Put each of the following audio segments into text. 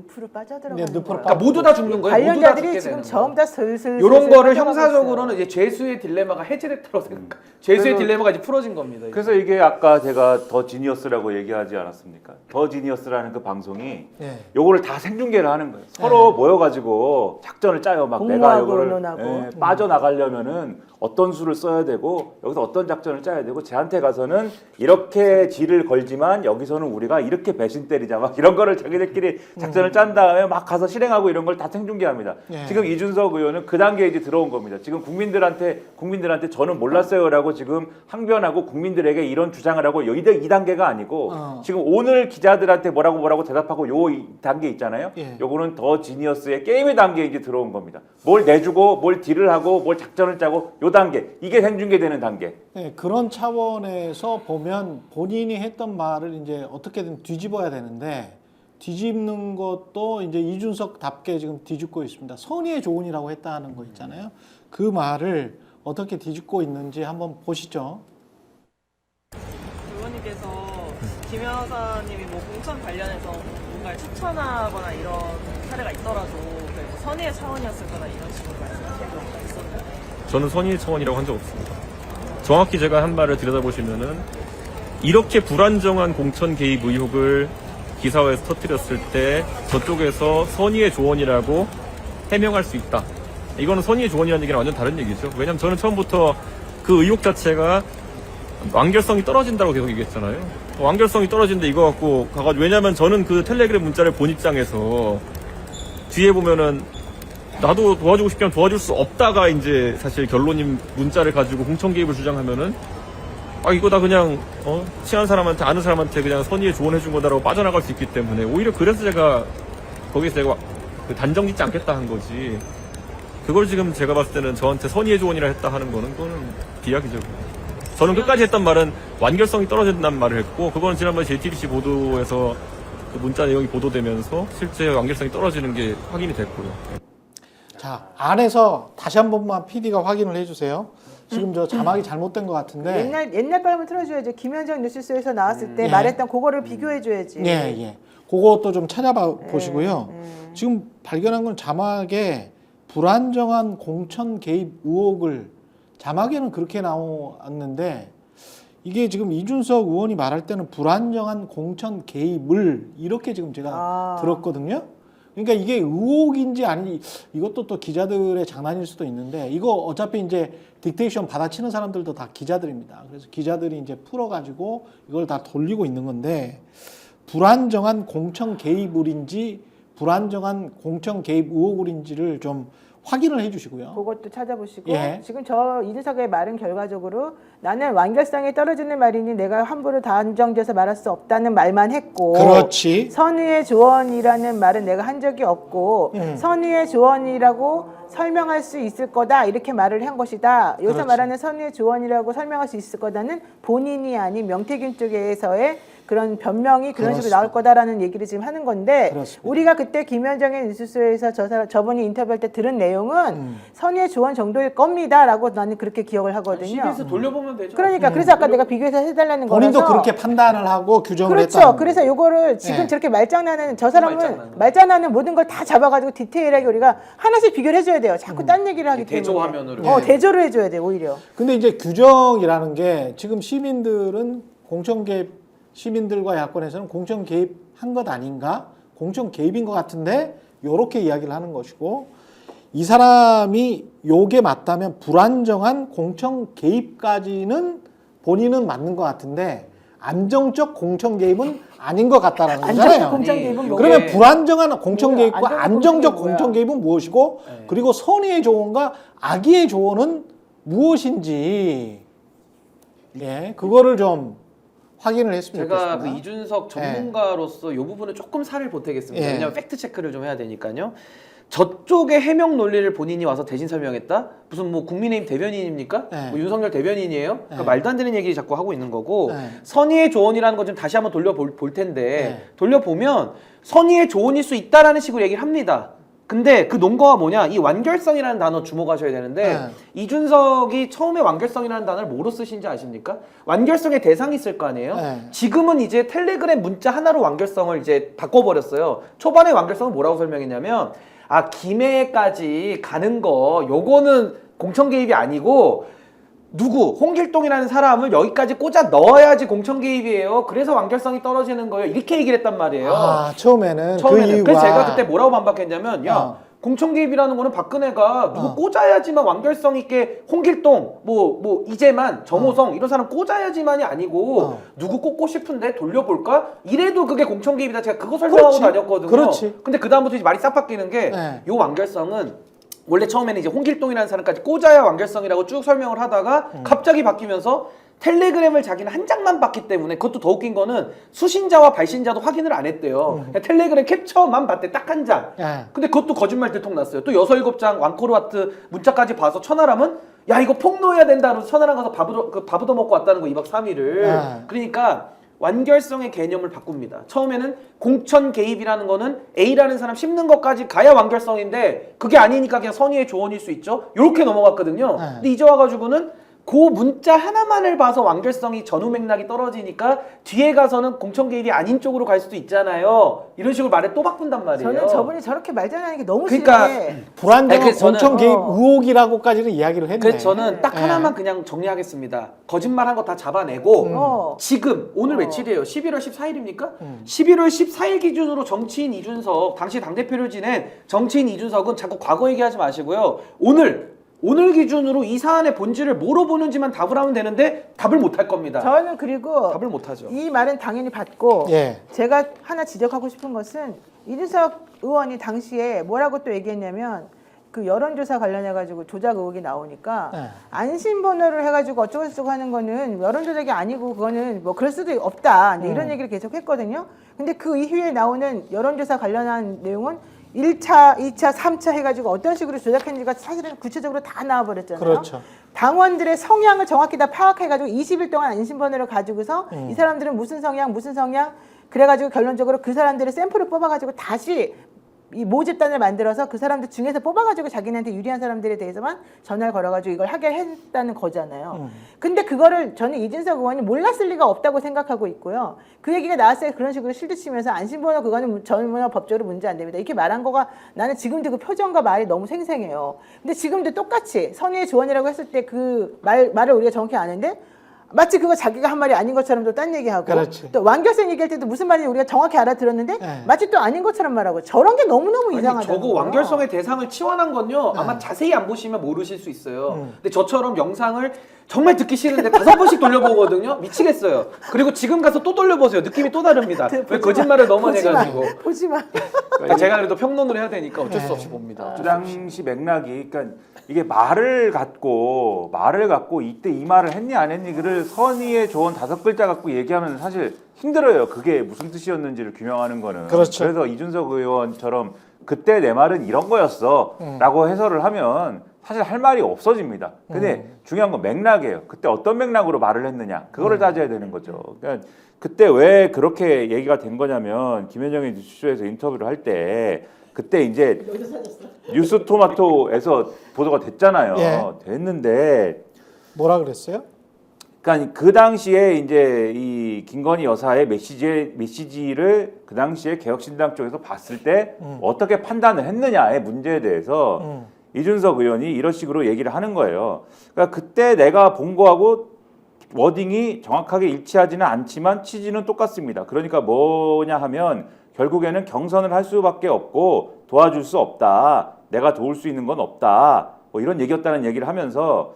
늪으로 빠져들어가는 네, 늪으로 거예요. 그러니까 모두 다 죽는 거예요. 모두 다 관련자들이 죽게 지금 되는 전부 다 슬슬 이런 거를 빠져가고 형사적으로는 있어요. 이제 죄수의 딜레마가 해제됐다고 생각. 죄수의 그래서- 딜레마가 이제 풀어진 겁니다. 이제. 그래서 이게 아까 제가 더 지니어스라고 얘기하지 않았습니까? 더 지니어스라는 그 방송이 네. 요거를 다 생중계를 하는 거예요. 서로 모여가지고 작전을 짜요. 막 내가 공모하고 요거를 의논하고. 빠져나가려면은 어떤 수를 써야 되고 여기서 어떤 작전을 짜야 되고 쟤한테 가서는 이렇게 질을 걸지만 여기서는 우리가 이렇게 배신 때리자 막 이런 거를 자기들끼리 작전을 짠 다음에 막 가서 실행하고 이런 걸 다 생중계합니다. 네. 지금 이준석 의원은 그 단계에 이제 들어온 겁니다. 지금 국민들한테 저는 몰랐어요라고 지금 항변하고 국민들에게 이런 주장을 하고 이 단계가 아니고 지금 오늘 기자들한테 뭐라고 대답하고 요 단계 있잖아요. 예. 요거는 더 지니어스의 게임의 단계에 이제 들어온 겁니다. 뭘 내주고 뭘 딜을 하고 뭘 작전을 짜고 요 단계 이게 생중계되는 단계. 네, 그런 차원에서 보면 본인이 했던 말을 이제 어떻게든 뒤집어야 되는데 뒤집는 것도 이제 이준석답게 지금 뒤집고 있습니다. 선의의 조언이라고 했다는 거 있잖아요. 그 말을 어떻게 뒤집고 있는지 한번 보시죠. 의원님께서 김 여사님이 뭐 공천 관련해서 뭔가를 추천하거나 이런 사례가 있더라도 그 선의의 차원이었을 거다 이런 식으로 말씀하신 경우가 있었나요? 저는 선의의 차원이라고 한 적 없습니다. 정확히 제가 한 말을 들여다보시면은 이렇게 불안정한 공천 개입 의혹을 기사화에서 터뜨렸을 때 저쪽에서 선의의 조언이라고 해명할 수 있다. 이거는 선의의 조언이라는 얘기는 완전 다른 얘기죠. 왜냐면 저는 처음부터 그 의혹 자체가 완결성이 떨어진다고 계속 얘기했잖아요. 완결성이 떨어진데 이거 갖고 가가지고 왜냐면 저는 그 텔레그램 문자를 본 입장에서 뒤에 보면은 나도 도와주고 싶지만 도와줄 수 없다가 이제 사실 결론인 문자를 가지고 공천 개입을 주장하면은 이거 다 그냥 친한 사람한테 아는 사람한테 그냥 선의의 조언해준 거다라고 빠져나갈 수 있기 때문에 오히려 그래서 제가 거기서 제가 그 단정 짓지 않겠다 한 거지. 그걸 지금 제가 봤을 때는 저한테 선의의 조언이라 했다 하는 거는 그거는 비약이죠. 저는 끝까지 했던 말은 완결성이 떨어진다는 말을 했고 그거는 지난번에 JTBC 보도에서 그 문자 내용이 보도되면서 실제 완결성이 떨어지는 게 확인이 됐고요. 자, 안에서 다시 한 번만 PD가 확인을 해주세요. 지금 저 자막이 잘못된 것 같은데. 옛날 발음을 틀어줘야죠. 김현정 뉴스쇼에서 나왔을 때 말했던 그거를 비교해줘야지. 예. 그것도 좀 찾아봐 보시고요. 지금 발견한 건 자막에 불안정한 공천 개입 의혹을 자막에는 그렇게 나왔는데 이게 지금 이준석 의원이 말할 때는 불안정한 공천 개입을 이렇게 지금 제가 들었거든요. 그러니까 이게 의혹인지 아닌지 이것도 또 기자들의 장난일 수도 있는데 이거 어차피 이제 딕테이션 받아치는 사람들도 다 기자들입니다. 그래서 기자들이 이제 풀어가지고 이걸 다 돌리고 있는 건데 불안정한 공천 개입을인지 불안정한 공천 개입 의혹을인지를 좀 확인을 해주시고요. 그것도 찾아보시고 예. 지금 저 이준석의 말은 결과적으로 나는 완결성이 떨어지는 말이니 내가 함부로 단정져서 말할 수 없다는 말만 했고 그렇지. 선의의 조언이라는 말은 내가 한 적이 없고 선의의 조언이라고 설명할 수 있을 거다 이렇게 말을 한 것이다. 여기서 그렇지. 말하는 선의의 조언이라고 설명할 수 있을 거다는 본인이 아닌 명태균 쪽에서의 그런 변명이 그런 식으로 나올 거다라는 얘기를 지금 하는 건데 그렇습니다. 우리가 그때 김현정의 뉴스쇼에서 저분이 인터뷰할 때 들은 내용은 선의의 조언 정도일 겁니다라고 나는 그렇게 기억을 하거든요. CBS 돌려보면 되죠. 그러니까 그래서 아까 내가 비교해서 해달라는 거라서 본인도 그렇게 판단을 하고 규정을 그렇죠. 했다. 그래서 요거를 지금 네. 저렇게 말장난은 저 사람은 말장난. 말장난은 모든 걸 다 잡아가지고 디테일하게 우리가 하나씩 비교를 해줘야 돼요. 자꾸 딴 얘기를 하기 때문에. 대조화면으로. 대조를 해줘야 돼 오히려. 근데 이제 규정이라는 게 지금 시민들은 공천 개입 시민들과 야권에서는 공천 개입한 것 아닌가? 공천 개입인 것 같은데 요렇게 이야기를 하는 것이고 이 사람이 요게 맞다면 불안정한 공천 개입까지는 본인은 맞는 것 같은데 안정적 공천 개입은 아닌 것 같다라는 거잖아요. 공천 개입은 뭐예요? 그러면 불안정한 공천 뭐야? 개입과 안정적 안정적 공천 공천 개입은 무엇이고 그리고 선의의 조언과 악의의 조언은 무엇인지 그거를 좀 확인을 했으면 제가 좋겠습니다. 그 이준석 전문가로서 이 부분은 조금 살을 보태겠습니다. 예. 왜냐하면 팩트 체크를 좀 해야 되니까요. 저쪽의 해명 논리를 본인이 와서 대신 설명했다? 무슨 뭐 국민의힘 대변인입니까? 네. 뭐 윤석열 대변인이에요? 그러니까 네. 말도 안 되는 얘기 자꾸 하고 있는 거고 네. 선의의 조언이라는 거 좀 다시 한번 돌려볼 텐데 네. 돌려보면 선의의 조언일 수 있다라는 식으로 얘기를 합니다. 근데 그 논거가 뭐냐? 이 완결성이라는 단어 주목하셔야 되는데 이준석이 처음에 완결성이라는 단어를 뭐로 쓰신지 아십니까? 완결성의 대상이 있을 거 아니에요? 지금은 이제 텔레그램 문자 하나로 완결성을 이제 바꿔버렸어요. 초반에 완결성은 뭐라고 설명했냐면 김해까지 가는 거 요거는 공천 개입이 아니고 누구 홍길동이라는 사람을 여기까지 꽂아 넣어야지 공천 개입이에요. 그래서 완결성이 떨어지는 거예요. 이렇게 얘기를 했단 말이에요. 처음에는 그 이유가. 그래서 제가 그때 뭐라고 반박했냐면 공천 개입이라는 거는 박근혜가 누구 꽂아야지만 완결성 있게 홍길동 뭐 이재만 정호성 이런 사람 꽂아야지만이 아니고 누구 꽂고 싶은데 돌려볼까? 이래도 그게 공천 개입이다. 제가 그거 설명하고 다녔거든요. 그렇지. 근데 그 다음부터 이제 말이 싹 바뀌는 게 요 완결성은 원래 처음에는 이제 홍길동이라는 사람까지 꽂아야 완결성이라고 쭉 설명을 하다가 갑자기 바뀌면서 텔레그램을 자기는 한 장만 봤기 때문에 그것도 더 웃긴 거는 수신자와 발신자도 확인을 안 했대요. 그냥 텔레그램 캡처만 봤대. 딱 한 장. 근데 그것도 거짓말 들통났어요. 또 6, 7장 왕코르와트 문자까지 봐서 천하람은 야 이거 폭로해야 된다 그래서 천하람 가서 밥 얻어먹고 왔다는 거 2박 3일을. 그러니까 완결성의 개념을 바꿉니다. 처음에는 공천 개입이라는 거는 A라는 사람 씹는 것까지 가야 완결성인데 그게 아니니까 그냥 선의의 조언일 수 있죠. 이렇게 넘어갔거든요. 근데 이제 와가지고는 그 문자 하나만을 봐서 완결성이 전후 맥락이 떨어지니까 뒤에 가서는 공천 개입이 아닌 쪽으로 갈 수도 있잖아요. 이런 식으로 말을 또 바꾼단 말이에요. 저는 저분이 저렇게 말전하는 게 너무 그러니까 싫은데 불안정한 그래서 저는- 공천 개입 의혹이라고까지는 이야기를 했네. 그래서 저는 딱 하나만 그냥 정리하겠습니다. 거짓말한 거 다 잡아내고 지금 오늘 며칠이에요? 11월 14일입니까? 11월 14일 기준으로 정치인 이준석 당시 당대표를 지낸 정치인 이준석은 자꾸 과거 얘기하지 마시고요. 오늘 기준으로 이 사안의 본질을 뭐로 보는지만 답을 하면 되는데 답을 못 할 겁니다. 저는 그리고 답을 못 하죠. 이 말은 당연히 받고 예. 제가 하나 지적하고 싶은 것은 이준석 의원이 당시에 뭐라고 또 얘기했냐면 그 여론조사 관련해가지고 조작 의혹이 나오니까 안심번호를 해가지고 어쩌고저쩌고 하는 거는 여론조작이 아니고 그거는 뭐 그럴 수도 없다 이런 얘기를 계속 했거든요. 근데 그 이후에 나오는 여론조사 관련한 내용은 1차, 2차, 3차 해가지고 어떤 식으로 조작했는지가 사실은 구체적으로 다 나와버렸잖아요. 그렇죠. 당원들의 성향을 정확히 다 파악해가지고 20일 동안 안심번호를 가지고서 이 사람들은 무슨 성향 그래가지고 결론적으로 그 사람들의 샘플을 뽑아가지고 다시 이 모집단을 만들어서 그 사람들 중에서 뽑아가지고 자기네한테 유리한 사람들에 대해서만 전화를 걸어가지고 이걸 하게 했다는 거잖아요. 근데 그거를 저는 이준석 의원이 몰랐을 리가 없다고 생각하고 있고요. 그 얘기가 나왔을 때 그런 식으로 실드치면서 안심번호 그거는 전문화 법적으로 문제 안 됩니다. 이렇게 말한 거가 나는 지금도 그 표정과 말이 너무 생생해요. 근데 지금도 똑같이 선의의 조언이라고 했을 때 그 말을 우리가 정확히 아는데 마치 그거 자기가 한 말이 아닌 것처럼 또 딴 얘기하고 그렇지. 또 완결성 얘기할 때도 무슨 말인지 우리가 정확히 알아들었는데 마치 또 아닌 것처럼 말하고 저런 게 너무너무 이상하다는 저거 거예요. 완결성의 대상을 치환한 건요 아마 자세히 안 보시면 모르실 수 있어요. 근데 저처럼 영상을 정말 듣기 싫은데 5번씩 돌려보거든요. 미치겠어요. 그리고 지금 가서 또 돌려보세요. 느낌이 또 다릅니다. 왜 거짓말을 너무 해가지고. 보지 마. 그러니까 제가 그래도 평론을 해야 되니까 어쩔 수 없이 봅니다. 그 당시 맥락이 그러니까 이게 말을 갖고 이때 이 말을 했니 안 했니 그를 선의의 조언 5글자 갖고 얘기하면 사실 힘들어요. 그게 무슨 뜻이었는지를 규명하는 거는. 그렇죠. 그래서 이준석 의원처럼 그때 내 말은 이런 거였어 라고 해설을 하면 사실 할 말이 없어집니다. 근데 중요한 건 맥락이에요. 그때 어떤 맥락으로 말을 했느냐 그거를 따져야 되는 거죠. 그러니까 그때 왜 그렇게 얘기가 된 거냐면 김현정이 뉴스쇼에서 인터뷰를 할 때 그때 이제 뉴스토마토에서 보도가 됐잖아요. 예. 됐는데 뭐라 그랬어요? 그러니까 그 당시에 이제 이 김건희 여사의 메시지를 그 당시에 개혁신당 쪽에서 봤을 때 어떻게 판단을 했느냐의 문제에 대해서 이준석 의원이 이런 식으로 얘기를 하는 거예요. 그러니까 그때 내가 본 거하고 워딩이 정확하게 일치하지는 않지만 취지는 똑같습니다. 그러니까 뭐냐 하면 결국에는 경선을 할 수밖에 없고 도와줄 수 없다. 내가 도울 수 있는 건 없다. 뭐 이런 얘기였다는 얘기를 하면서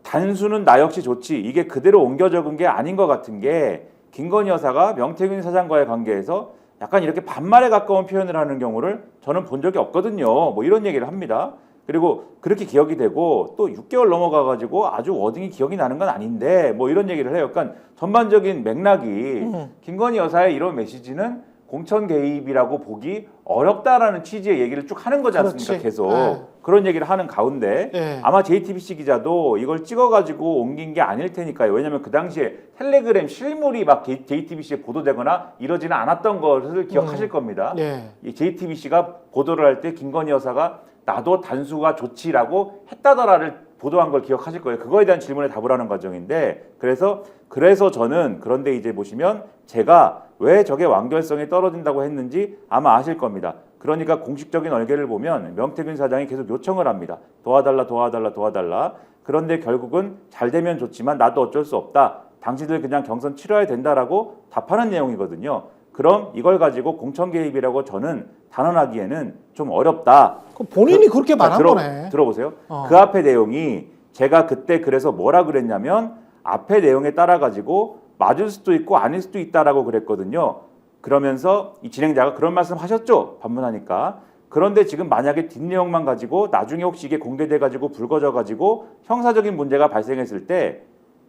단수는 나 역시 좋지. 이게 그대로 옮겨 적은 게 아닌 것 같은 게 김건희 여사가 명태균 사장과의 관계에서 약간 이렇게 반말에 가까운 표현을 하는 경우를 저는 본 적이 없거든요. 뭐 이런 얘기를 합니다. 그리고 그렇게 기억이 되고 또 6개월 넘어가가지고 아주 워딩이 기억이 나는 건 아닌데 뭐 이런 얘기를 해요. 그러니까 전반적인 맥락이 김건희 여사의 이런 메시지는 공천 개입이라고 보기 어렵다라는 취지의 얘기를 쭉 하는 거지 않습니까? 그렇지. 계속. 네. 그런 얘기를 하는 가운데 예. 아마 JTBC 기자도 이걸 찍어가지고 옮긴 게 아닐 테니까요. 왜냐하면 그 당시에 텔레그램 실물이 막 JTBC에 보도되거나 이러지는 않았던 것을 기억하실 겁니다. 예. 이 JTBC가 보도를 할 때 김건희 여사가 나도 단수가 좋지라고 했다더라를 보도한 걸 기억하실 거예요. 그거에 대한 질문에 답을 하는 과정인데 그래서 저는 그런데 이제 보시면 제가 왜 저게 완결성이 떨어진다고 했는지 아마 아실 겁니다. 그러니까 공식적인 얼개를 보면 명태균 사장이 계속 요청을 합니다. 도와달라. 그런데 결국은 잘 되면 좋지만 나도 어쩔 수 없다. 당신들 그냥 경선 치러야 된다라고 답하는 내용이거든요. 그럼 이걸 가지고 공천 개입이라고 저는 단언하기에는 좀 어렵다. 그럼 본인이 그렇게 말한 거네. 들어보세요. 그 앞에 내용이 제가 그때 그래서 뭐라 그랬냐면 앞에 내용에 따라 가지고 맞을 수도 있고 아닐 수도 있다라고 그랬거든요. 그러면서 이 진행자가 그런 말씀 하셨죠. 반문하니까. 그런데 지금 만약에 뒷내용만 가지고 나중에 혹시 이게 공개돼 가지고 불거져 가지고 형사적인 문제가 발생했을 때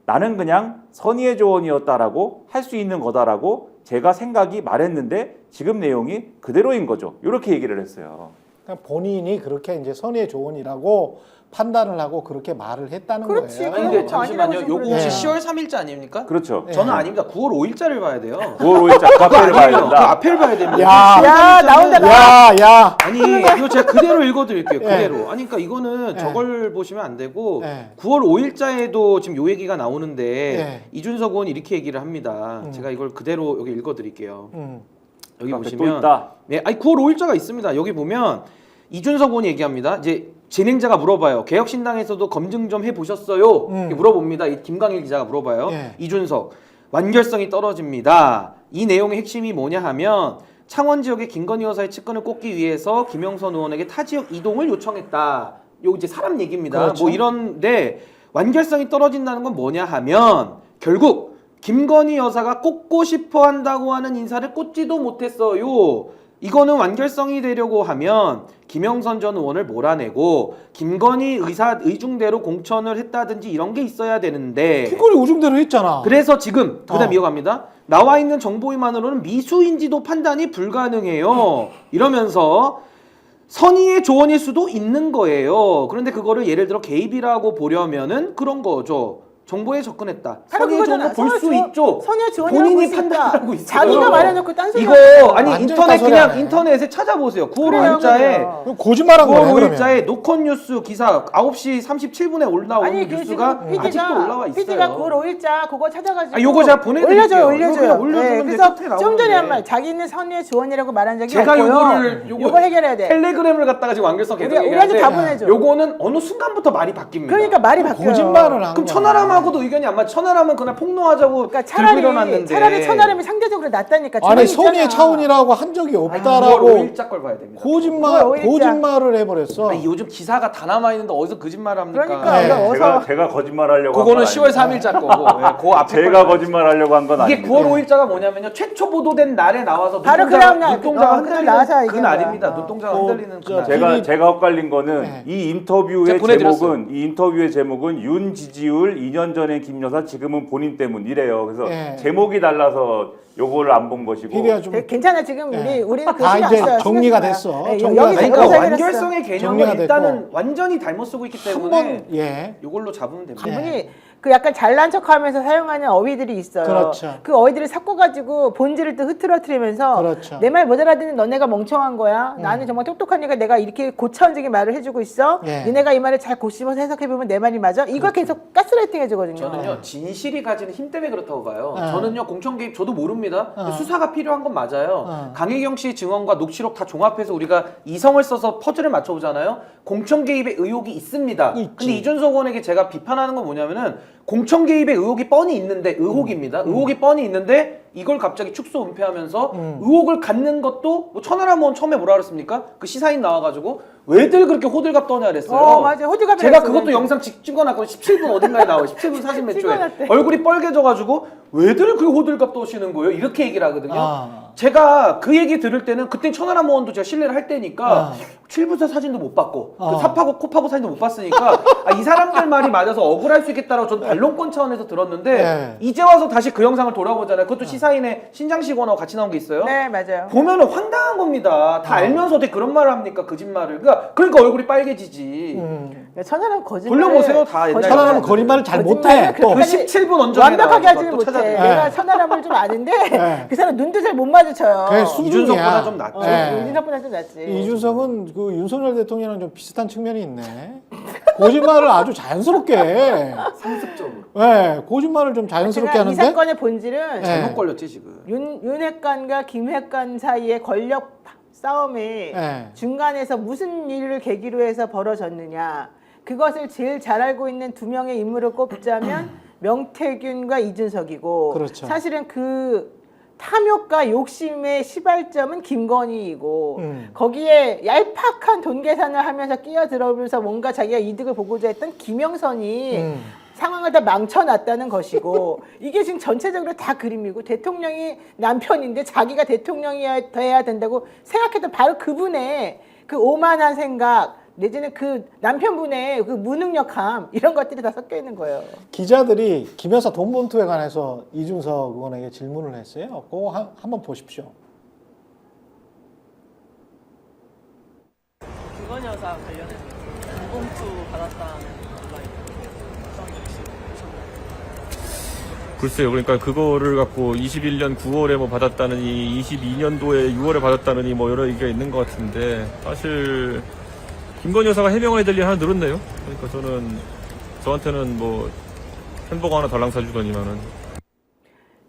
나는 그냥 선의의 조언이었다라고 할 수 있는 거다라고 제가 생각이 말했는데 지금 내용이 그대로인 거죠. 이렇게 얘기를 했어요. 그러니까 본인이 그렇게 이제 선의의 조언이라고 판단을 하고 그렇게 말을 했다는 그렇지. 거예요. 아니 근데 그럼 잠시만요. 아니라고 요거 혹시 그러네. 10월 3일자 아닙니까? 그렇죠. 저는 아닙니다. 9월 5일자를 봐야 돼요. 9월 5일자 그 앞에를 봐야 그 된다. 앞에를 봐야 됩니다. 야. 10월 야, 3일자는 나온다. 야. 아니 이거 제가 그대로 읽어드릴게요. 예. 그대로. 아니 그러니까 이거는 예. 저걸 보시면 안 되고 예. 9월 5일자에도 지금 요 얘기가 나오는데 예. 이준석 의원이 이렇게 얘기를 합니다. 제가 이걸 그대로 여기 읽어드릴게요. 여기 앞에 또 보시면 있다. 네, 아니 9월 5일자가 있습니다. 여기 보면 이준석 의원이 얘기합니다. 이제 진행자가 물어봐요. 개혁신당에서도 검증 좀 해보셨어요? 이렇게 물어봅니다. 이 김광일 기자가 물어봐요. 예. 이준석 완결성이 떨어집니다. 이 내용의 핵심이 뭐냐 하면 창원 지역의 김건희 여사의 측근을 꼽기 위해서 김영선 의원에게 타 지역 이동을 요청했다. 요 이제 사람 얘기입니다. 그렇죠. 뭐 이런데 완결성이 떨어진다는 건 뭐냐 하면 결국 김건희 여사가 꽂고 싶어 한다고 하는 인사를 꽂지도 못했어요. 이거는 완결성이 되려고 하면 김영선 전 의원을 몰아내고 김건희 의중대로 공천을 했다든지 이런 게 있어야 되는데 김건희 우중대로 했잖아. 그래서 지금 그다음 이어갑니다. 나와 있는 정보만으로는 미수인지도 판단이 불가능해요. 이러면서 선의의 조언일 수도 있는 거예요. 그런데 그거를 예를 들어 개입이라고 보려면은 그런 거죠. 정보에 접근했다. 선의의 조언을 볼 수 있죠. 선의의 조언이라고 본인이 볼수 있다. 판단하고 있어요. 자기가 말해놓고 딴소리 이거 아니 완전 인터넷 딴소리 그냥 하네. 인터넷에 찾아보세요. 9월 그래요, 5일자에 그래요. 그럼 거짓말한 거네. 9월 그러면. 5일자에 노컷뉴스 기사 9시 37분에 올라온 아니 그 뉴스가 지금 아직도 올라와 있어요. PD가 9월 5일자 그거 찾아가지고 아, 요거 제가 보내드릴게요. 올려줘요. 이거 그냥 올려주면 그래서 끝에 나오는데. 좀 전에 한 말 자기는 선의의 조언이라고 말한 적이 제가 없고요. 요걸 해결해야 돼. 텔레그램을 갖다가 지금 완결성 계속 우리한테 다 얘기하는데 보내줘. 요거는 어느 순간부터 말이 바뀝니다. 그러니까 말이 바뀌어요. 거짓말을 한 그럼 거야. 천하람하고도 의견이 안 맞. 천하람은 그날 폭로하자고 그러니까 들고 일어났는데. 차라리 천하람이 상대적으로 낫다니까. 아니 조언이 선의의 있잖아. 차원이라고 한 적이 9월 없다라고 5일자 걸 봐야 됩니다. 거짓말을 해버렸어. 아니, 요즘 기사가 다 남아 있는데 어디서 거짓말을 합니까? 그러니까 네. 이거 어서 제가 거짓말하려고 그거는 한 건 10월 3일자 거고. 예, 그 앞에 제가 걸 봐야지. 거짓말하려고 한 건 이게 아닙니다. 9월 5일자가 뭐냐면요. 최초 보도된 날에 나와서 바로 눈동자가 그날 나와서 흔들리는 그 얘기한 날입니다. 거야. 눈동자가 흔들리는 그 날. 제가 헷갈린 거는 네. 이 인터뷰의 제가 보내드렸어요. 제목은 윤 지지율 2년 전에 김 여사 지금은 본인 때문이래요. 그래서 네. 제목이 달라서 요거를 안 본 것이고. PD가 좀 괜찮아 지금 네. 우리는 그 다 신경 이제 안 써요. 정리가 신경 쓰지 마. 됐어. 네, 정리가 여기 됐고. 그러니까 해결했어. 완결성의 정리가 개념을 됐고. 일단은 완전히 잘못 쓰고 있기 때문에 한번 예. 이걸로 잡으면 됩니다. 이분이 그 약간 잘난 척하면서 사용하는 어휘들이 있어요. 그렇죠. 그 어휘들을 섞어가지고 본질을 또 흐트러뜨리면서 그렇죠. 내 말 못 알아듣는 너네가 멍청한 거야. 나는 정말 똑똑하니까 내가 이렇게 고차원적인 말을 해주고 있어. 예. 니네가 이 말을 잘 고심해서 해석해보면 내 말이 맞아. 이걸 계속 가스라이팅 해주거든요. 저는요 진실이 가지는 힘 때문에 그렇다고 봐요. 네. 저는요 공천 개입 저도 모릅니다. 어. 수사가 필요한 건 맞아요. 어. 강혜경 씨 증언과 녹취록 다 종합해서 우리가 이성을 써서 퍼즐을 맞춰보잖아요. 공천 개입의 의혹이 있습니다. 있지. 근데 이준석 의원에게 제가 비판하는 건 뭐냐면은 공천 개입의 의혹이 뻔히 있는데 의혹입니다. 의혹이 뻔히 있는데 이걸 갑자기 축소 은폐하면서 의혹을 갖는 것도 뭐 천하람 의원 처음에 뭐라 그랬습니까? 그 시사인 나와가지고 왜들 그렇게 호들갑 떠냐 그랬어요. 맞아. 호들갑이 제가 났어, 그것도 그래서. 영상 찍어놨고 17분 어딘가에 나와요. 17분 40몇 초에 찍어놨대. 얼굴이 빨개져가지고 왜들 그 호들갑 떠시는 거예요? 이렇게 얘기를 하거든요. 아. 제가 그 얘기 들을 때는 그땐 천하람원도 제가 신뢰를 할 때니까 아. 칠부사 사진도 못 봤고 아. 그 삽하고 코파고 사진도 못 봤으니까 이 사람들 말이 맞아서 억울할 수 있겠다라고 저는 반론권 차원에서 들었는데 네. 이제 와서 다시 그 영상을 돌아보잖아요. 그것도 시사인의 신장식원하고 같이 나온 게 있어요. 네, 맞아요. 보면은 황당한 겁니다. 다 알면서 어떻게 그런 말을 합니까? 거짓말을. 그러니까 얼굴이 빨개지지. 천하람 거짓말. 돌려보세요. 다 옛날에. 천하람은 거짓말을 잘 못해. 거짓말을 또. 그 17분 언전에 완벽하게 하지는 또 못해. 찾아드려요. 내가 천하람을 좀 아는데 네. 그 사람 눈도 잘 못 마주쳐요. 그게 수준이야. 이준석보다 좀 낫죠. 네. 이준석보다 좀 낫지. 이준석은 그 윤석열 대통령이랑 좀 비슷한 측면이 있네. 거짓말을 아주 자연스럽게 해. 상습적으로. 네, 거짓말을 좀 자연스럽게 제가 이 하는데. 사건의 본질은 네. 잘못 걸렸지 지금. 윤핵관과 김핵관 사이의 권력 싸움이 네. 중간에서 무슨 일을 계기로 해서 벌어졌느냐. 그것을 제일 잘 알고 있는 두 명의 인물을 꼽자면 명태균과 이준석이고 그렇죠. 사실은 그 탐욕과 욕심의 시발점은 김건희이고 거기에 얄팍한 돈 계산을 하면서 끼어들어오면서 뭔가 자기가 이득을 보고자 했던 김영선이 상황을 다 망쳐놨다는 것이고 이게 지금 전체적으로 다 그림이고 대통령이 남편인데 자기가 대통령이 돼야 된다고 생각했던 바로 그분의 그 오만한 생각 내지는 그 남편분의 그 무능력함 이런 것들이 다 섞여 있는 거예요. 기자들이 김 여사 돈 봉투에 관해서 이준석 의원에게 질문을 했어요. 그거 한번 보십시오. 김건희 여사 관련해서 돈봉투 받았다는 논란이 글쎄요. 그러니까 그거를 갖고 21년 9월에 뭐 받았다느니 22년도에 6월에 받았다느니 뭐 여러 얘기가 있는 것 같은데 사실 김건희 여사가 해명해야 될 일 하나 늘었네요. 그러니까 저한테는 뭐 햄버거 하나 달랑 사주더니만은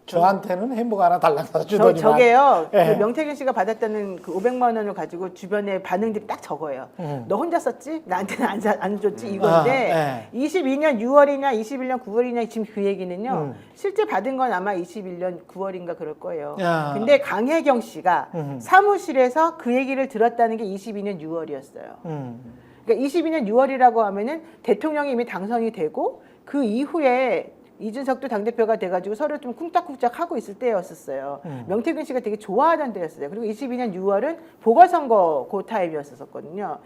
저한테는 햄버거 하나 달랑 사주더니만. 저게요. 예. 그 명태균 씨가 받았다는 그 500만 원을 가지고 주변에 반응들이 딱 적어요. 너 혼자 썼지? 나한테는 안 줬지? 이건데 22년 6월이냐 21년 9월이냐 지금 그 얘기는요. 실제 받은 건 아마 21년 9월인가 그럴 거예요. 야. 근데 강혜경 씨가 사무실에서 그 얘기를 들었다는 게 22년 6월이었어요. 그러니까 22년 6월이라고 하면은 대통령이 이미 당선이 되고 그 이후에 이준석도 당대표가 돼가지고 서로 좀 쿵짝쿵짝 하고 있을 때였었어요. 명태균 씨가 되게 좋아하던 때였어요. 그리고 22년 6월은 보궐선거 그 타임이었었거든요.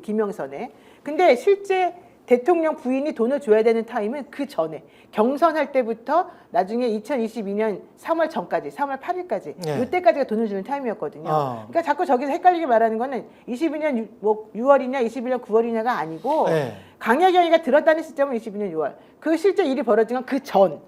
김영선에. 근데 실제 대통령 부인이 돈을 줘야 되는 타임은 그 전에 경선할 때부터 나중에 2022년 3월 전까지 3월 8일까지 네. 이때까지가 돈을 주는 타임이었거든요. 그러니까 자꾸 저기서 헷갈리게 말하는 거는 22년 6월이냐 21년 9월이냐가 아니고 네. 강혜경이가 들었다는 시점은 22년 6월. 그 실제 일이 벌어진 건 그 전.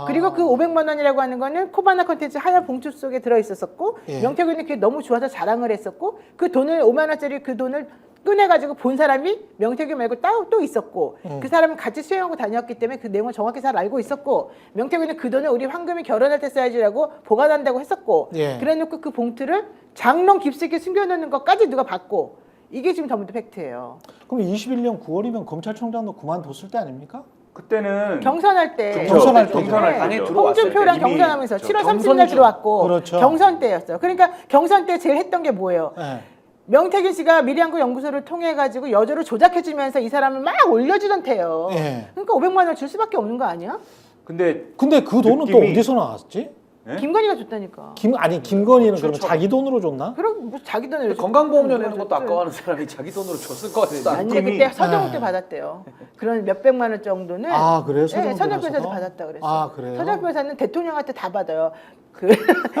그리고 그 500만 원이라고 하는 거는 코바나 컨텐츠 하얀 봉투 속에 들어있었었고 예. 명태균이 그게 너무 좋아서 자랑을 했었고 그 돈을 5만 원짜리 그 돈을 꺼내가지고 본 사람이 명태균 말고 또 있었고 그 사람은 같이 수행하고 다녔기 때문에 그 내용을 정확히 잘 알고 있었고 명태균은 그 돈을 우리 황금이 결혼할 때 써야지라고 보관한다고 했었고 예. 그래놓고 그 봉투를 장롱 깊숙이 숨겨놓는 것까지 누가 봤고 이게 지금 전부 다 팩트예요. 그럼 21년 9월이면 검찰총장도 그만뒀을 때 아닙니까? 그때는 경선할 때 경선할 때. 경선할 당에 때죠. 들어왔을 홍준표랑 때 경선하면서 이미 7월 경선 30일 날 중. 들어왔고 그렇죠. 경선 때였어요. 그러니까 경선 때 제일 했던 게 뭐예요? 네. 명태균 씨가 미래한국 연구소를 통해 가지고 여조를 조작해주면서 이 사람을 막 올려주던 때요. 네. 그러니까 500만 원을 줄 수밖에 없는 거 아니야? 근데 근데 그 돈은 또 느낌이- 어디서 나왔지? 네? 김건희가 줬다니까. 김건희는 그러면 자기 돈으로 줬나? 그럼 뭐 자기 돈을 건강보험료 내는 것도 아까워하는 사람이 자기 돈으로 줬을 거 같은데. 아니 느낌이- 그때 서정욱 네. 때 받았대요. 그런 몇백만 원 정도는 아, 그래요? 네, 서정욱 서정욱 변호사도? 변호사도 받았다 그랬어. 아, 그래요? 서정욱 변호사는 대통령한테 다 받아요. 그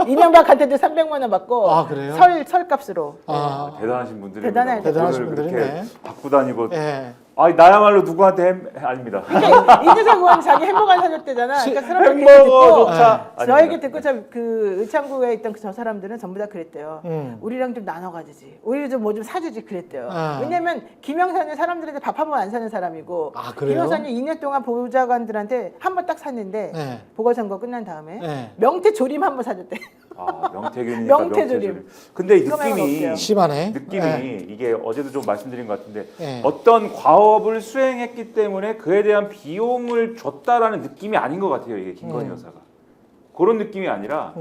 이명박한테도 300만 원 받고 아, 그래요? 설값으로. 아, 대단하신 분들이 대단하죠. 대단하신 분들이네. 받고 다니고 예. 아니 나야말로 누구한테 아닙니다. 그러니까 이재석 의원 자기 햄버거 안 사줬대잖아. 그러니까 사람들이 햄버거조차 듣고 저 얘기 듣고 그 의창구에 있던 저 사람들은 전부 다 그랬대요. 우리랑 좀 나눠 가지지. 우리 좀 뭐 좀 사주지 그랬대요. 아. 왜냐면 김영선은 사람들한테 밥 한 번 안 사는 사람이고 아, 그래요? 김영선이 2년 동안 보좌관들한테 한 번 딱 샀는데 네. 보궐선거 끝난 다음에 네. 명태 조림 한 번 사줬대. 아, 명태균이니까 명태조림. 근데 그거 말고는 느낌이 없대요. 심하네. 느낌이 예. 이게 어제도 좀 말씀드린 것 같은데 예. 어떤 과업을 수행했기 때문에 그에 대한 비용을 줬다라는 느낌이 아닌 것 같아요. 이게 김건희 여사가 그런 느낌이 아니라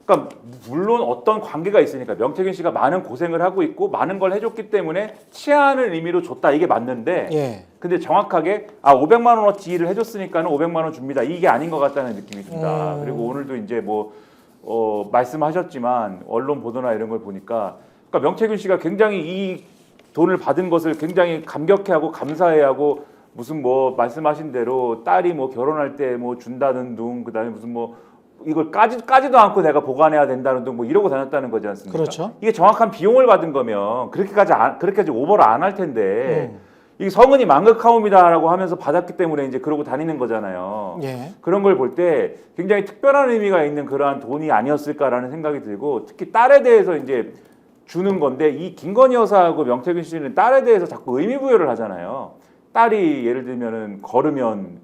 그러니까 물론 어떤 관계가 있으니까 명태균 씨가 많은 고생을 하고 있고 많은 걸 해줬기 때문에 치안을 의미로 줬다 이게 맞는데 예. 근데 정확하게 500만 원어치 일을 해줬으니까는 500만 원 줍니다 이게 아닌 것 같다는 느낌이 든다. 그리고 오늘도 이제 뭐 말씀하셨지만 언론 보도나 이런 걸 보니까 그러니까 명태균 씨가 굉장히 이 돈을 받은 것을 굉장히 감격해하고 감사해하고 무슨 뭐 말씀하신 대로 딸이 뭐 결혼할 때 뭐 준다는 둥 그다음에 무슨 뭐 이걸 까지도 않고 내가 보관해야 된다는 둥 뭐 이러고 다녔다는 거지 않습니까? 그렇죠. 이게 정확한 비용을 받은 거면 그렇게까지 오버를 안 할 텐데 이게 성은이 망극하옵니다라고 하면서 받았기 때문에 이제 그러고 다니는 거잖아요. 예. 그런 걸 볼 때 굉장히 특별한 의미가 있는 그러한 돈이 아니었을까라는 생각이 들고 특히 딸에 대해서 이제 주는 건데 이 김건희 여사하고 명태균 씨는 딸에 대해서 자꾸 의미 부여를 하잖아요. 딸이 예를 들면은 걸으면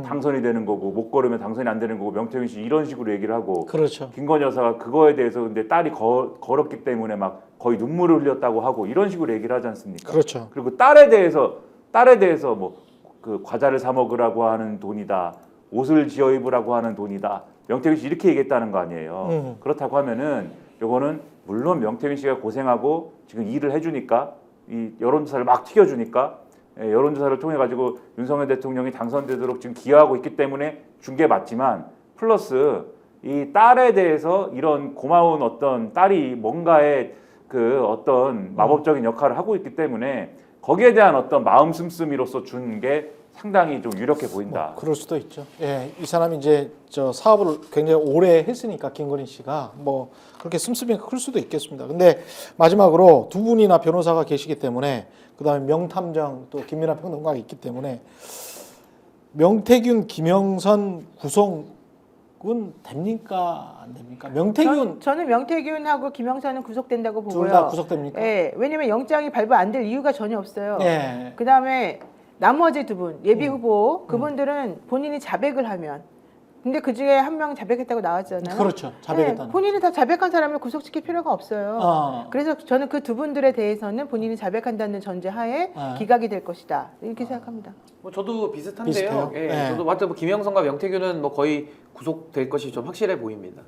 당선이 되는 거고 못 걸으면 당선이 안 되는 거고 명태균 씨 이런 식으로 얘기를 하고 그렇죠. 김건희 여사가 그거에 대해서 근데 딸이 걸었기 때문에 막 거의 눈물을 흘렸다고 하고 이런 식으로 얘기를 하지 않습니까? 그렇죠. 그리고 딸에 대해서 뭐 그 과자를 사 먹으라고 하는 돈이다. 옷을 지어 입으라고 하는 돈이다. 명태균 씨 이렇게 얘기했다는 거 아니에요. 그렇다고 하면은 요거는 물론 명태균 씨가 고생하고 지금 일을 해주니까 이 여론조사를 막 튀겨주니까 여론조사를 통해 가지고 윤석열 대통령이 당선되도록 지금 기여하고 있기 때문에 준 게 맞지만 플러스 이 딸에 대해서 이런 고마운 어떤 딸이 뭔가의 그 어떤 마법적인 역할을 하고 있기 때문에 거기에 대한 어떤 마음 씀씀이로서 준 게 상당히 좀 유력해 보인다. 그럴 수도 있죠. 예, 이 사람이 이제 저 사업을 굉장히 오래 했으니까 김건희 씨가 뭐 그렇게 씀씀이 클 수도 있겠습니다. 근데 마지막으로 두 분이나 변호사가 계시기 때문에 그다음에 명탐정 또 김민하 평론가가 있기 때문에 명태균, 김영선 구속은 됩니까 안 됩니까? 명태균 저는 명태균하고 김영선은 구속된다고 보고요. 둘 다 구속됩니까? 예, 왜냐면 영장이 발부 안 될 이유가 전혀 없어요. 예. 그 다음에 나머지 두 분 예비 후보 그분들은 본인이 자백을 하면 근데 그 중에 한 명 자백했다고 나왔잖아요. 그렇죠. 자백했다는. 네, 본인이 다 자백한 사람을 구속시킬 필요가 없어요. 그래서 저는 그 두 분들에 대해서는 본인이 자백한다는 전제하에 기각이 될 것이다 이렇게 생각합니다. 뭐 저도 비슷한데요. 비슷해요? 예, 네. 저도 맞다. 뭐 김영선과 명태균은 뭐 거의 구속될 것이 좀 확실해 보입니다.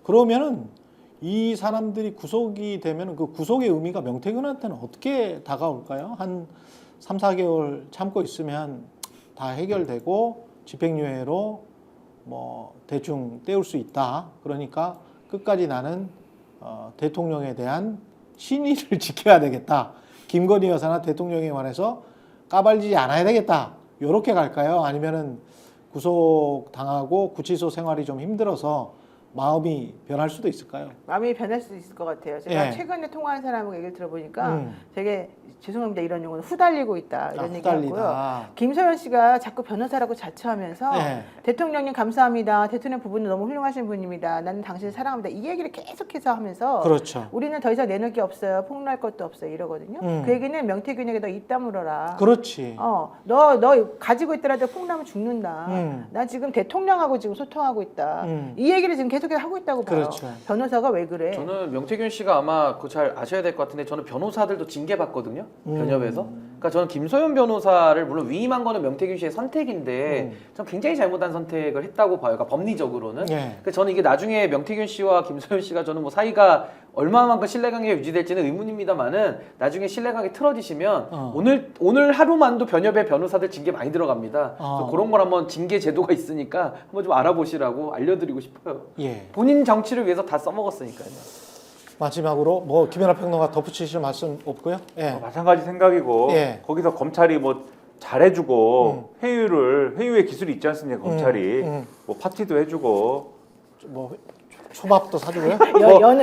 그러면은 이 사람들이 구속이 되면 그 구속의 의미가 명태균한테는 어떻게 다가올까요? 한 3, 4개월 참고 있으면 다 해결되고 집행유예로 뭐 대충 때울 수 있다. 그러니까 끝까지 나는 대통령에 대한 신의를 지켜야 되겠다. 김건희 여사나 대통령에 관해서 까발리지 않아야 되겠다. 이렇게 갈까요? 아니면은 구속 당하고 구치소 생활이 좀 힘들어서 마음이 변할 수도 있을까요? 마음이 변할 수도 있을 것 같아요. 제가 예. 최근에 통화한 사람하고 얘기를 들어보니까 되게 죄송합니다 이런 용어는 후달리고 있다 이런 얘기하고요. 후달리다. 김소연 씨가 자꾸 변호사라고 자처하면서 예. 대통령님 감사합니다. 대통령 부부는 너무 훌륭하신 분입니다. 나는 당신을 사랑합니다. 이 얘기를 계속해서 하면서 그렇죠. 우리는 더 이상 내놓을 게 없어요. 폭로할 것도 없어요. 이러거든요. 그 얘기는 명태균에게 너 입 다물어라. 그렇지. 너 가지고 있더라도 폭로하면 죽는다. 나 지금 대통령하고 지금 소통하고 있다. 이 얘기를 지금 계속해서 하고 있다고 봐요. 그렇죠. 변호사가 왜 그래? 저는 명태균 씨가 아마 그거 잘 아셔야 될 것 같은데 저는 변호사들도 징계받거든요. 변협에서. 그러니까 저는 김소연 변호사를 물론 위임한 거는 명태균 씨의 선택인데 전 굉장히 잘못한 선택을 했다고 봐요. 그러니까 법리적으로는. 예. 그러니까 저는 이게 나중에 명태균 씨와 김소연 씨가 저는 뭐 사이가 얼마만큼 신뢰관계가 유지될지는 의문입니다만은 나중에 신뢰관계 틀어지시면 오늘 하루만도 변협의 변호사들 징계 많이 들어갑니다. 그래서 그런 걸 한번 징계 제도가 있으니까 한번 좀 알아보시라고 알려드리고 싶어요. 예. 본인 정치를 위해서 다 써먹었으니까요. 마지막으로 뭐 김연아 평론가 덧붙이실 말씀 없고요. 예. 마찬가지 생각이고 예. 거기서 검찰이 뭐 잘해주고 회유의 기술이 있지 않습니까? 검찰이 뭐 파티도 해주고 뭐 초밥도 사주고요.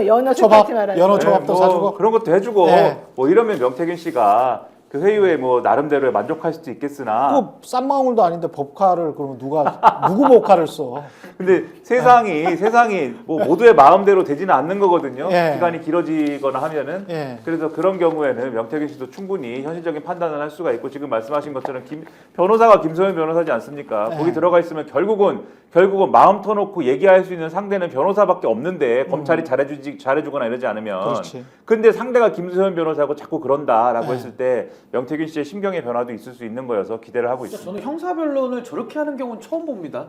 연어 초밥, 초밥 말하는 연어 거예요. 초밥도 사주고. 그런 것도 해주고 네. 뭐 이러면 명태균 씨가 그 회유에 뭐 나름대로 만족할 수도 있겠으나 그 싼망울도 아닌데 법카를 그러면 누구 법카를 써? 근데 세상이 뭐 모두의 마음대로 되지는 않는 거거든요. 예. 기간이 길어지거나 하면은 예. 그래서 그런 경우에는 명태균 씨도 충분히 현실적인 판단을 할 수가 있고 지금 말씀하신 것처럼 변호사가 김소연 변호사지 않습니까? 예. 거기 들어가 있으면 결국은 결국은 마음 터놓고 얘기할 수 있는 상대는 변호사밖에 없는데 검찰이 잘해주거나 이러지 않으면. 그렇지. 근데 상대가 김수현 변호사고 자꾸 그런다라고 네. 했을 때 명태균 씨의 심경의 변화도 있을 수 있는 거여서 기대를 하고 있습니다. 저는 형사변론을 저렇게 하는 경우는 처음 봅니다.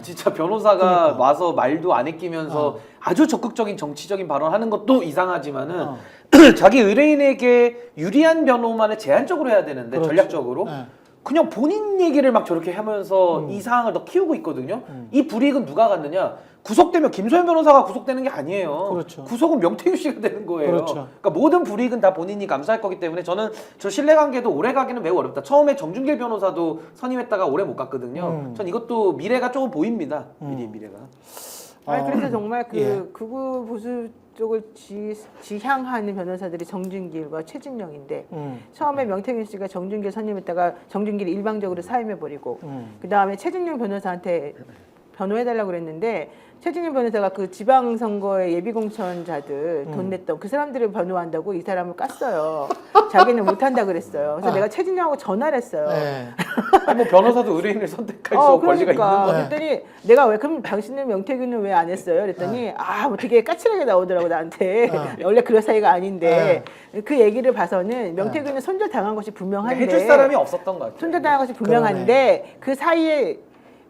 진짜 변호사가 와서 말도 안 아끼면서 아주 적극적인 정치적인 발언하는 것도 이상하지만은 자기 의뢰인에게 유리한 변호만을 제한적으로 해야 되는데 그렇죠. 전략적으로 네. 그냥 본인 얘기를 막 저렇게 하면서 이 상황을 더 키우고 있거든요. 이 불이익은 누가 갖느냐? 구속되면 김소연 변호사가 구속되는 게 아니에요. 그렇죠. 구속은 명태균 씨가 되는 거예요. 그렇죠. 그러니까 모든 불이익은 다 본인이 감수할 거기 때문에 저는 저 신뢰관계도 오래 가기는 매우 어렵다. 처음에 정준길 변호사도 선임했다가 오래 못 갔거든요. 전 이것도 미래가 조금 보입니다. 미래가. 아니 그래서 정말 그 예. 극우 보수 쪽을 지향하는 변호사들이 정준길과 최진영인데 처음에 명태균 씨가 정준길 선임했다가 정준길이 일방적으로 사임해버리고 그 다음에 최진영 변호사한테 변호해달라고 그랬는데 최진영 변호사가 그 지방선거의 예비공천자들 돈 냈던 그 사람들을 변호한다고 이 사람을 깠어요. 자기는 못한다 그랬어요. 그래서 내가 최진영하고 전화를 했어요. 네. 아니 뭐 변호사도 의뢰인을 선택할 수 권리가 있는 그러니까. 거예요. 그랬더니 내가 왜 그럼 당신은 명태균은 왜 안 했어요? 그랬더니 뭐 되게 까칠하게 나오더라고 나한테. 원래 그럴 사이가 아닌데 그 얘기를 봐서는 명태균은 손절 당한 것이 분명한데 해줄 사람이 없었던 것 같아요. 손절 당한 것이 분명한데 그 사이에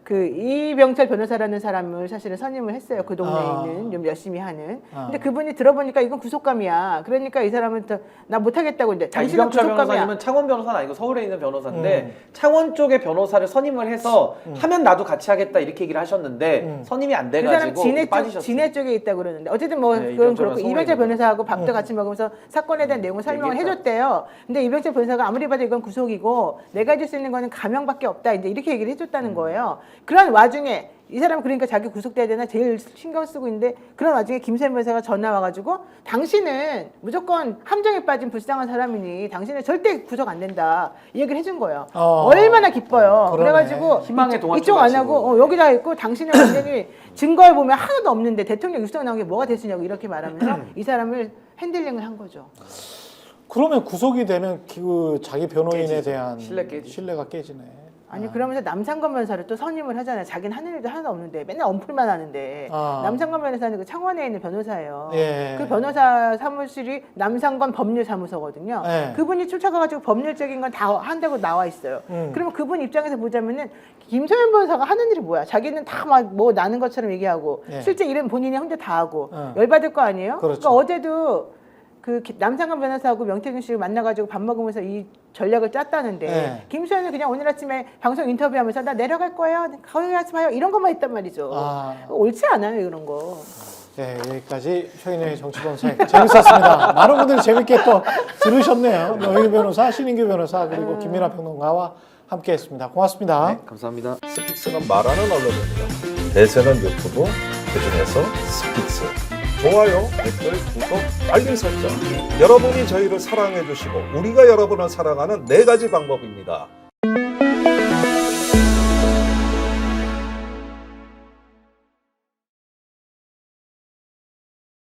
그 이병철 변호사라는 사람을 사실은 선임을 했어요. 그 동네에 있는 좀 열심히 하는. 근데 그분이 들어보니까 이건 구속감이야. 그러니까 이 사람은 나 못하겠다고 했는데 당신은 이병철 구속감이야. 변호사님은 창원 변호사는 아니고 서울에 있는 변호사인데 창원 쪽의 변호사를 선임을 해서 하면 나도 같이 하겠다 이렇게 얘기를 하셨는데 선임이 안 그 사람 돼가지고 빠지셨어요. 진해 쪽에 있다고 그러는데 어쨌든 뭐 네, 그건 이병철 그렇고 서울에 이병철 있는 변호사하고 밥도 같이 먹으면서 사건에 대한 내용을 설명을 얘기했다. 해줬대요. 근데 이병철 변호사가 아무리 봐도 이건 구속이고 내가 해줄 수 있는 거는 감형밖에 없다. 이제 이렇게 얘기를 해줬다는 거예요. 그런 와중에 이 사람은 그러니까 자기 구속돼야 되나 제일 신경 쓰고 있는데 그런 와중에 김세현 변호사가 전화 와가지고 당신은 무조건 함정에 빠진 불쌍한 사람이니 당신은 절대 구속 안 된다 이 얘기를 해준 거예요. 얼마나 기뻐요. 그러네. 그래가지고 희망의 동아줄 이쪽 안 마시고. 하고 여기다 있고 당신은 완전히 증거를 보면 하나도 없는데 대통령 육성 나온 게 뭐가 됐으냐고 이렇게 말하면서 이 사람을 핸들링을 한 거죠. 그러면 구속이 되면 그 자기 변호인에 깨지죠. 대한 신뢰 깨지죠. 신뢰가 깨지네. 아니 그러면서 남상권 변호사를 또 선임을 하잖아요. 자기는 하는 일도 하나도 없는데 맨날 언플만 하는데 남상권 변호사는 그 창원에 있는 변호사예요. 예. 그 변호사 사무실이 남상권 법률사무소거든요. 예. 그분이 쫓아가가지고 법률적인 건 다 한다고 나와 있어요. 그러면 그분 입장에서 보자면은 김소연 변호사가 하는 일이 뭐야? 자기는 다 막 뭐 나는 것처럼 얘기하고 예. 실제 일은 본인이 혼자 다 하고 열받을 거 아니에요? 그렇죠. 그러니까 어제도 그 남상권 변호사하고 명태균 씨를 만나가지고 밥 먹으면서 이 전략을 짰다는데 네. 김수현은 그냥 오늘 아침에 방송 인터뷰하면서 나 내려갈 거예요. 거기 가서 봐요. 이런 것만 했단 말이죠. 옳지 않아요 이런 거. 네, 여기까지 최인영의 정치본색 재밌었습니다. 많은 분들이 재밌게 또 들으셨네요. 노영희 변호사, 신인규 변호사 그리고 김민아 평론가와 함께했습니다. 고맙습니다. 네, 감사합니다. 스픽스가 말하는 언론입니다. 대세는 유튜브, 그중에서 스픽스. 좋아요, 댓글, 구독, 알림 설정. 여러분이 저희를 사랑해 주시고 우리가 여러분을 사랑하는 4가지 방법입니다.